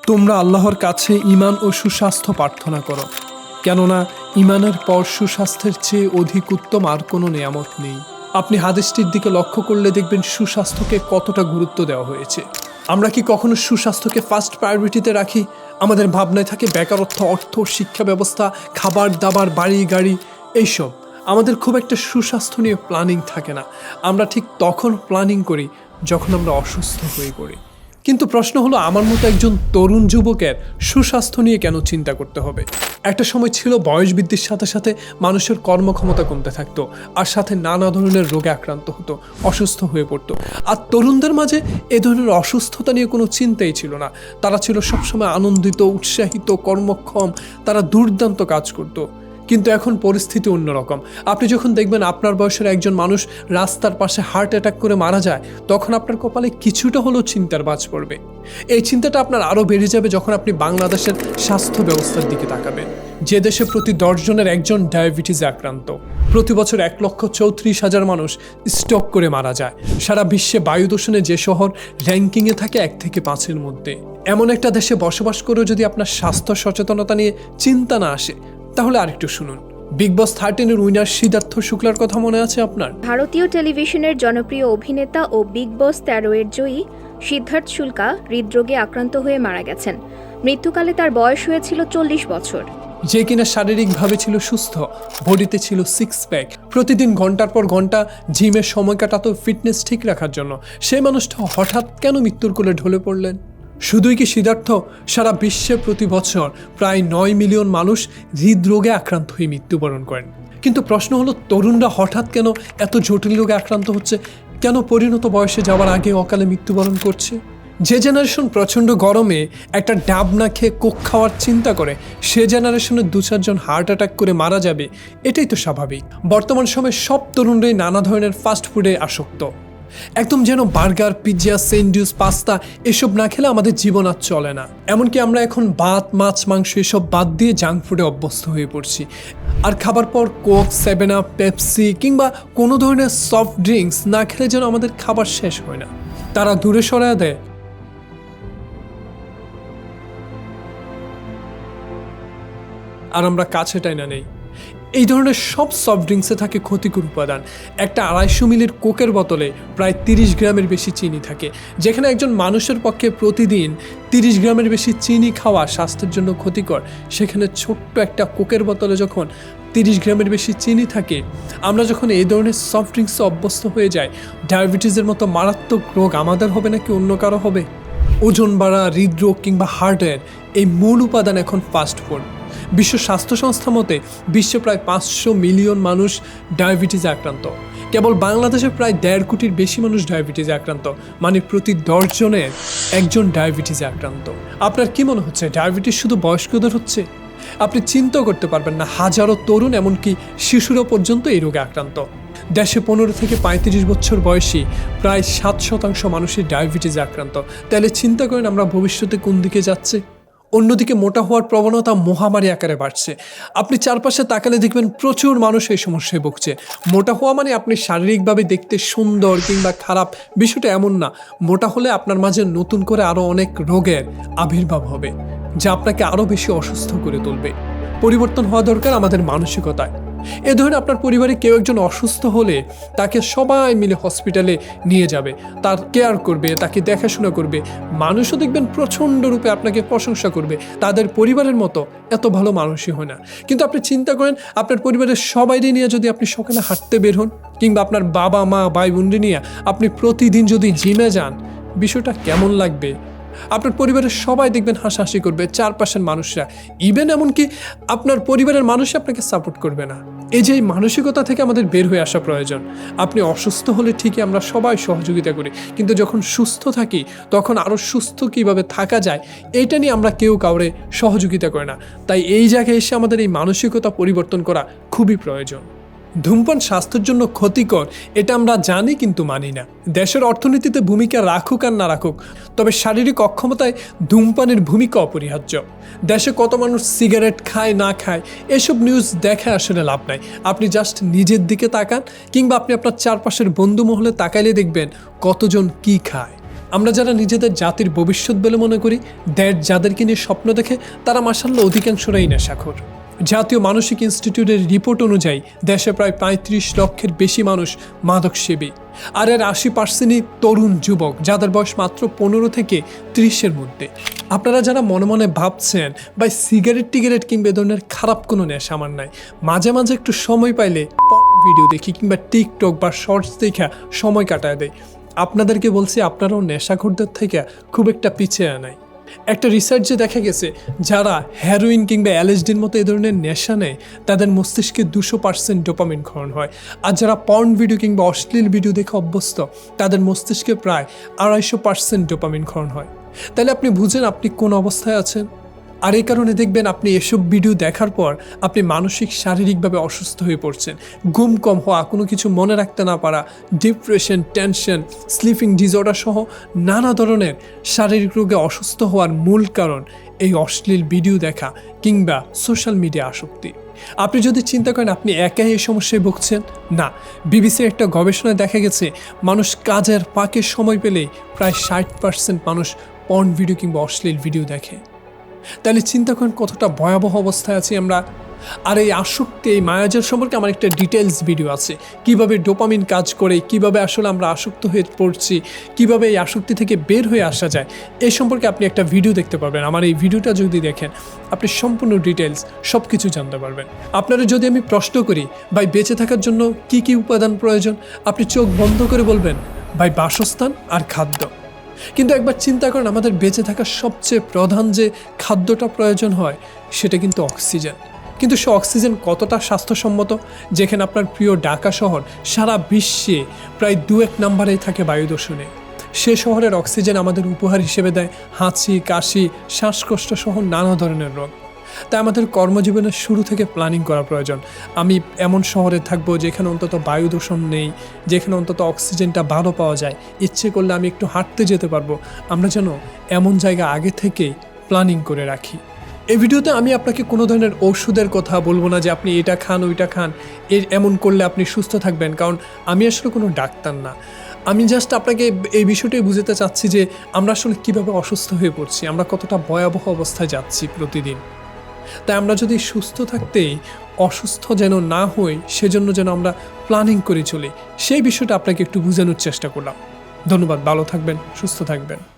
তোমরা আল্লাহর কাছে ঈমান ও সুস্বাস্থ্য প্রার্থনা করো, কেননা ঈমানের পর সুস্বাস্থ্যের চেয়ে অধিক উত্তম আর কোনো নেয়ামত নেই। আপনি হাদিসটির দিকে লক্ষ্য করলে দেখবেন সুস্বাস্থ্যকে কতটা গুরুত্ব দেওয়া হয়েছে। আমরা কি কখনো সুস্বাস্থ্যকে ফার্স্ট প্রায়োরিটিতে রাখি? আমাদের ভাবনায় থাকে বেকারত্ব, অর্থ, শিক্ষা ব্যবস্থা, খাবার দাবার, বাড়ি গাড়ি, এইসব। আমাদের খুব একটা সুস্বাস্থ্য নিয়ে প্ল্যানিং থাকে না। আমরা ঠিক তখন প্ল্যানিং করি যখন আমরা অসুস্থ হয়ে পড়ি। কিন্তু প্রশ্ন হলো, আমার মতো একজন তরুণ যুবকের সুস্বাস্থ্য নিয়ে কেন চিন্তা করতে হবে? একটা সময় ছিল বয়স বৃদ্ধির সাথে সাথে মানুষের কর্মক্ষমতা কমতে থাকতো, আর সাথে নানা ধরনের রোগে আক্রান্ত হতো, অসুস্থ হয়ে পড়তো। আর তরুণদের মাঝে এ ধরনের অসুস্থতা নিয়ে কোনো চিন্তাই ছিল না। তারা ছিল সবসময় আনন্দিত, উৎসাহিত, কর্মক্ষম, তারা দুর্দান্ত কাজ করতো। কিন্তু এখন পরিস্থিতি অন্যরকম। আপনি যখন দেখবেন আপনার বয়সের একজন মানুষ রাস্তার পাশে হার্ট অ্যাটাক করে মারা যায়, তখন আপনার কপালে কিছুটা হলেও চিন্তার বাজ পড়বে। এই চিন্তাটা আপনার আরও বেড়ে যাবে যখন আপনি বাংলাদেশের স্বাস্থ্য ব্যবস্থার দিকে তাকাবেন, যে দেশে প্রতি 10 জনের একজন ডায়াবেটিসে আক্রান্ত। প্রতি বছর 1,34,000 মানুষ স্ট্রোক করে মারা যায়। সারা বিশ্বে বায়ু দূষণে যে শহর র্যাঙ্কিংয়ে থাকে 1 থেকে 5-এর মধ্যে। এমন একটা দেশে বসবাস করেও যদি আপনার স্বাস্থ্য সচেতনতা নিয়ে চিন্তা না আসে, তাহলে আরেকটু শুনুন। বিগ বস 13-এর উইনার সিদ্ধার্থ শুক্লার কথা মনে আছে আপনার? ভারতীয় টেলিভিশনের জনপ্রিয় অভিনেতা ও বিগ বস 13-এর জয়ী সিদ্ধার্থ শুক্লা হৃদরোগে আক্রান্ত হয়ে মারা গেছেন। মৃত্যুকালে তার বয়স হয়েছিল 40 বছর। যে কিনা শারীরিকভাবে ছিল সুস্থ, বডিতে ছিল 6 প্যাক, প্রতিদিন ঘন্টার পর ঘন্টা জিমের সময় কাটাতো ফিটনেস ঠিক রাখার জন্য। সেই মানুষটা হঠাৎ কেন মৃত্যুর কোলে ঢলে পড়লেন? শুধুই কি সিদ্ধার্থ? সারা বিশ্বে প্রতি বছর প্রায় 9 মিলিয়ন মানুষ হৃদরোগে আক্রান্ত হয়ে মৃত্যুবরণ করেন। কিন্তু প্রশ্ন হলো, তরুণরা হঠাৎ কেন এত জটিল রোগে আক্রান্ত হচ্ছে? কেন পরিণত বয়সে যাওয়ার আগে অকালে মৃত্যুবরণ করছে? যে জেনারেশন প্রচণ্ড গরমে একটা ডাব না খেয়ে কোক খাওয়ার চিন্তা করে, সে জেনারেশনের 2-4 জন হার্ট অ্যাটাক করে মারা যাবে, এটাই তো স্বাভাবিক। বর্তমান সময়ে সব তরুণরাই নানা ধরনের ফাস্ট ফুডে আসক্ত। একদম যেন বার্গার, পিৎজা, স্যান্ডউইচ, পাস্তা এসব না খেলে আমাদের জীবন আর চলে না। এমনকি আমরা এখন ভাত, মাছ, মাংস এসব বাদ দিয়ে জাঙ্ক ফুডে অভ্যস্ত হয়ে পড়ছি। আর খাবার পর কোক, 7 আপ, পেপসি কিংবা কোনো ধরনের সফট ড্রিঙ্কস না খেলে যেন আমাদের খাবার শেষ হয় না। তারা দূরে সরায় দেয়। আর আমরা কাছে টাইনা নেই। এই ধরনের সব সফট ড্রিঙ্কসে থাকে ক্ষতিকর উপাদান। একটা 250 মিলির কোকের বোতলে প্রায় 30 গ্রামের বেশি চিনি থাকে। যেখানে একজন মানুষের পক্ষে প্রতিদিন 30 গ্রামের বেশি চিনি খাওয়া স্বাস্থ্যের জন্য ক্ষতিকর, সেখানে ছোট্ট একটা কোকের বোতলে যখন 30 গ্রামের বেশি চিনি থাকে, আমরা যখন এই ধরনের সফট ড্রিঙ্কসে অভ্যস্ত হয়ে যাই, ডায়াবেটিসের মতো মারাত্মক রোগ আমাদের হবে নাকি অন্য কারো হবে? ওজন বাড়া, হৃদরোগ কিংবা হার্টের এই মূল উপাদান এখন ফাস্ট ফুড। বিশ্ব স্বাস্থ্য সংস্থা মতে বিশ্বে প্রায় 500 মিলিয়ন মানুষ ডায়াবেটিসে আক্রান্ত। কেবল বাংলাদেশে প্রায় 1.5 কোটির বেশি মানুষ ডায়াবেটিসে আক্রান্ত, মানে প্রতি 10 জনের একজন ডায়াবেটিসে আক্রান্ত। আপনার কি মনে হচ্ছে ডায়াবেটিস শুধু বয়স্কদের হচ্ছে? আপনি চিন্তাও করতে পারবেন না, হাজারো তরুণ এমনকি শিশুরা পর্যন্ত এই রোগে আক্রান্ত। দেশে 15 থেকে 35 বছর বয়সী প্রায় 7% মানুষের ডায়াবেটিসে আক্রান্ত। তাহলে চিন্তা করেন আমরা ভবিষ্যতে কোন দিকে যাচ্ছে। অন্যদিকে মোটা হওয়ার প্রবণতা মহামারী আকারে বাড়ছে। আপনি চারপাশে তাকালে দেখবেন প্রচুর মানুষ এই সমস্যায় ভুগছে। মোটা হওয়া মানে আপনি শারীরিকভাবে দেখতে সুন্দর কিংবা খারাপ, বিষয়টা এমন না। মোটা হলে আপনার মাঝে নতুন করে আরও অনেক রোগের আবির্ভাব হবে, যা আপনাকে আরও বেশি অসুস্থ করে তুলবে। পরিবর্তন হওয়া দরকার আমাদের মানসিকতায়। এ ধরনের আপনার পরিবারে কেউ একজন অসুস্থ হলে তাকে সবাই মিলে হসপিটালে নিয়ে যাবে, তার কেয়ার করবে, তাকে দেখাশোনা করবে। মানুষও দেখবেন প্রচণ্ড রূপে আপনাকে প্রশংসা করবে। তাদের পরিবারের মতো এত ভালো মানুষই হয় না। কিন্তু আপনি চিন্তা করেন, আপনার পরিবারের সবাইকে নিয়ে যদি আপনি সকালে হাঁটতে বের হন, কিংবা আপনার বাবা মা ভাই বোনকে নিয়ে আপনি প্রতিদিন যদি জিমে যান, বিষয়টা কেমন লাগবে? আপনার পরিবারের সবাই দেখবেন হাসাহাসি করবে, চারপাশের মানুষরা, ইভেন এমনকি আপনার পরিবারের মানুষ আপনাকে সাপোর্ট করবে না। এই যে মানসিকতা থেকে আমাদের বের হয়ে আসা প্রয়োজন। আপনি অসুস্থ হলে ঠিকই আমরা সবাই সহযোগিতা করি, কিন্তু যখন সুস্থ থাকি তখন আরও সুস্থ কিভাবে থাকা যায় এইটা নিয়ে আমরা কেউ কাউরে সহযোগিতা করে না। তাই এই জায়গায় এসে আমাদের এই মানসিকতা পরিবর্তন করা খুবই প্রয়োজন। ধূমপান স্বাস্থ্যের জন্য ক্ষতিকর, এটা আমরা জানি কিন্তু মানি না। দেশের অর্থনীতিতে ভূমিকা রাখুক আর না রাখুক, তবে শারীরিক অক্ষমতায় ধূমপানের ভূমিকা অপরিহার্য। দেশে কত মানুষ সিগারেট খায় না খায় এসব নিউজ দেখে আসলে লাভ নাই। আপনি জাস্ট নিজের দিকে তাকান, কিংবা আপনি আপনার চারপাশের বন্ধু মহলে তাকাইলে দেখবেন কতজন কি খায়। আমরা যারা নিজেদের জাতির ভবিষ্যৎ বলে মনে করি, যাদেরকে নিয়ে স্বপ্ন দেখে, তারা মাশাআল্লাহ অধিকাংশরাই নেশাখোর। জাতীয় মানসিক ইনস্টিটিউটের রিপোর্ট অনুযায়ী দেশে প্রায় ৩৫ লক্ষের বেশি মানুষ মাদকসেবী, আর এর ৮০%ই তরুণ যুবক, যাদের বয়স মাত্র ১৫ থেকে ৩০-এর মধ্যে। আপনারা যারা মনে মনে ভাবছেন ভাই সিগারেট কিংবা এ ধরনের খারাপ কোনো নেশা আমার নাই, মাঝে মাঝে একটু সময় পাইলে ভিডিও দেখি কিংবা টিকটক বা শর্টস দেখা সময় কাটায় দেয়, আপনাদেরকে বলছি আপনারাও নেশাখোরদের থেকে খুব একটা পিছিয়ে নাই। একটা রিসার্চে দেখা গেছে যারা হেরোইন কিংবা এলএসডির মতো এই ধরনের নেশা নেয়, তাদের মস্তিষ্কে 200% ডোপামিন ক্ষরণ হয়। আর যারা পর্ন ভিডিও কিংবা অশ্লীল ভিডিও দেখে অভ্যস্ত, তাদের মস্তিষ্কে প্রায় 250% ডোপামিন ক্ষরণ হয়। তাহলে আপনি বুঝেন আপনি কোন অবস্থায় আছেন। আর এই কারণে দেখবেন আপনি এসব ভিডিও দেখার পর আপনি মানসিক শারীরিকভাবে অসুস্থ হয়ে পড়ছেন। ঘুম কম হওয়া, কোনো কিছু মনে রাখতে না পারা, ডিপ্রেশন, টেনশন, স্লিপিং ডিসঅর্ডার সহ নানা ধরনের শারীরিক রোগে অসুস্থ হওয়ার মূল কারণ এই অশ্লীল ভিডিও দেখা কিংবা সোশ্যাল মিডিয়া আসক্তি। আপনি যদি চিন্তা করেন আপনি একাই এই সমস্যায় ভুগছেন, না, বিবিসির একটা গবেষণায় দেখা গেছে মানুষ কাজের ফাঁকে সময় পেলে প্রায় 60% মানুষ পর্ন ভিডিও কিংবা অশ্লীল ভিডিও দেখে। তাহলে চিন্তা করেন কতটা ভয়াবহ অবস্থায় আছি আমরা। আর এই আসক্তি, এই মায়াজাল সম্পর্কে আমার একটা ডিটেলস ভিডিও আছে, কিভাবে ডোপামিন কাজ করে, কিভাবে আসলে আমরা আসক্ত হয়ে পড়ছি, কিভাবে এই আসক্তি থেকে বের হয়ে আসা যায়, এই সম্পর্কে আপনি একটা ভিডিও দেখতে পারবেন। আমার এই ভিডিওটা যদি দেখেন আপনি সম্পূর্ণ ডিটেলস সব কিছু জানতে পারবেন। আপনারা যদি আমি প্রশ্ন করি ভাই বেঁচে থাকার জন্য কি কি উপাদান প্রয়োজন, আপনি চোখ বন্ধ করে বলবেন ভাই বাসস্থান আর খাদ্য। কিন্তু একবার চিন্তা করেন আমাদের বেঁচে থাকার সবচেয়ে প্রধান যে খাদ্যটা প্রয়োজন হয় সেটা কিন্তু অক্সিজেন। কিন্তু সে অক্সিজেন কতটা স্বাস্থ্যসম্মত, যেখানে আপনার প্রিয় ঢাকা শহর সারা বিশ্বে প্রায় 2-1 নম্বরেই থাকে বায়ু দূষণে। সে শহরের অক্সিজেন আমাদের উপহার হিসেবে দেয় হাঁচি, কাশি, শ্বাসকষ্ট সহ নানা ধরনের রোগ। তাই আমাদের কর্মজীবনের শুরু থেকে প্ল্যানিং করা প্রয়োজন। আমি এমন শহরে থাকবো যেখানে অন্তত বায়ু দূষণ নেই, যেখানে অন্তত অক্সিজেনটা ভালো পাওয়া যায়, ইচ্ছে করলে আমি একটু হাঁটতে যেতে পারবো। আমরা যেন এমন জায়গা আগে থেকেই প্ল্যানিং করে রাখি। এই ভিডিওতে আমি আপনাকে কোনো ধরনের ওষুধের কথা বলবো না যে আপনি এটা খান ওইটা খান, এমন করলে আপনি সুস্থ থাকবেন, কারণ আমি আসলে কোনো ডাক্তার না। আমি জাস্ট আপনাকে এই বিষয়টাই বুঝাতে চাচ্ছি যে আমরা আসলে কীভাবে অসুস্থ হয়ে পড়ছি, আমরা কতটা ভয়াবহ অবস্থায় যাচ্ছি প্রতিদিন। তাই আমরা যদি সুস্থ থাকতেই অসুস্থ যেন না হই, সেজন্য যেন আমরা প্ল্যানিং করে চলি, সেই বিষয়টা আপনাকে একটু বোঝানোর চেষ্টা করলাম। ধন্যবাদ, ভালো থাকবেন, সুস্থ থাকবেন।